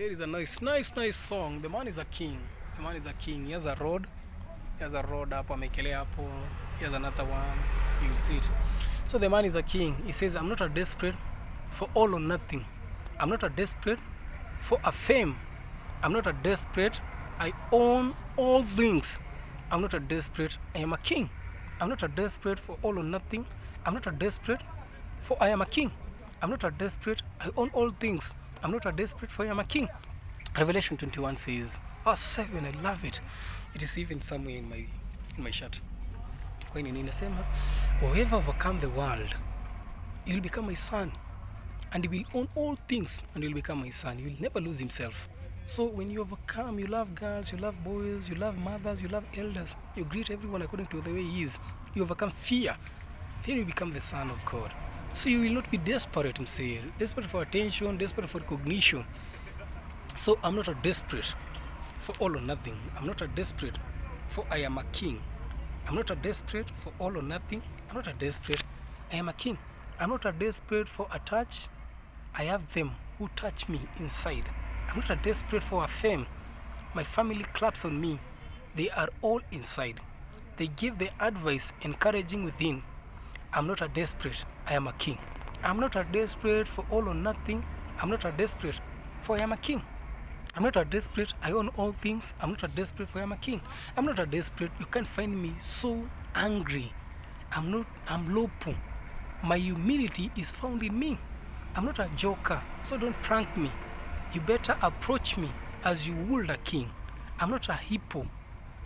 Here is a nice song. The man is a king. The man is a king. He has a road. He has a road hapo amekelea hapo. He has another one. You will see it. So the man is a king. He says, I'm not a desperate for all or nothing. I'm not a desperate for a fame. I'm not a desperate. I own all things. I'm not a desperate. I am a king. I'm not a desperate for all or nothing. I'm not a desperate for I am a king. I'm not a desperate. I own all things. I'm not a desperate for I am a king. Revelation 21 says, verse 7, I love it. It is even somewhere in my shirt. When inasema, whoever overcome the world, he will become my son. And he will own all things and he will become my son. He will never lose himself. So when you overcome, you love girls, you love boys, you love mothers, you love elders. You greet everyone according to the way he is. You overcome fear. Then you become the son of God. So you will not be desperate, desperate for attention, desperate for recognition. So I'm not a desperate for all or nothing. I'm not a desperate for I am a king. I'm not a desperate for all or nothing. I'm not a desperate. I am a king. I'm not a desperate for a touch. I have them who touch me inside. I'm not a desperate for a fame. My family claps on me. They are all inside. They give their advice, encouraging within. I'm not a desperate. I am a king. I'm not a desperate for all or nothing. I'm not a desperate for I am a king. I'm not a desperate. I own all things. I'm not a desperate for I am a king. I'm not a desperate. You can't find me so angry. I'm low. My humility is found in me. I'm not a joker, so don't prank me. You better approach me as you would a king. I'm not a hippo.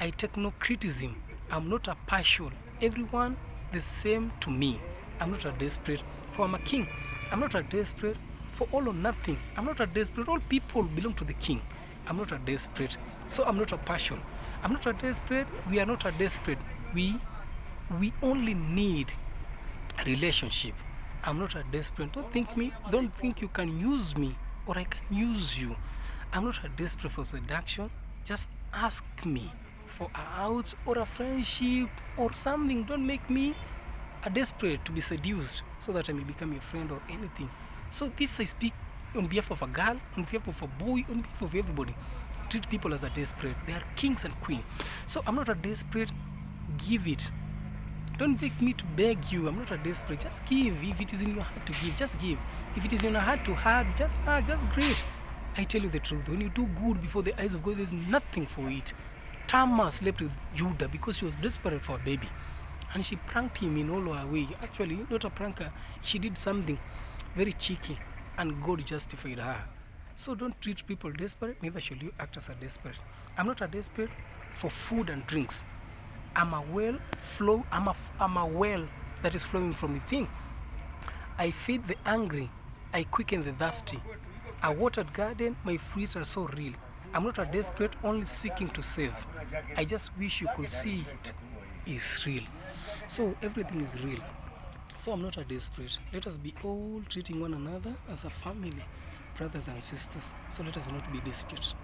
I take no criticism. I'm not a partial. Everyone the same to me. I'm not a desperate for I'm a king. I'm not a desperate for all or nothing. I'm not a desperate. All people belong to the king. I'm not a desperate. So I'm not a partial. I'm not a desperate. We are not a desperate. We only need a relationship. I'm not a desperate. Don't think you can use me or I can use you. I'm not a desperate for seduction. Just ask me for a house or a friendship or something. Don't make me a desperate to be seduced so that I may become your friend or anything. So this I speak on behalf of a girl, on behalf of a boy, on behalf of everybody. Treat people as a desperate. They are kings and queens. So I'm not a desperate. Give it. Don't make me to beg you. I'm not a desperate. Just give. If it is in your heart to give, just give. If it is in your heart to hug, just hug. Just great. I tell you the truth. When you do good before the eyes of God, there's nothing for it. Tamar slept with Judah because she was desperate for a baby. And she pranked him in all her way. Actually, not a pranker. She did something very cheeky. And God justified her. So don't treat people desperate. Neither should you act as a desperate. I'm not a desperate for food and drinks. I'm a well that is flowing from within. I feed the hungry. I quicken the thirsty. A watered garden, my fruits are so real. I'm not a desperate only seeking to save. I just wish you could see it is real. So everything is real. So I'm not a desperate. Let us be all treating one another as a family, brothers and sisters. So let us not be desperate.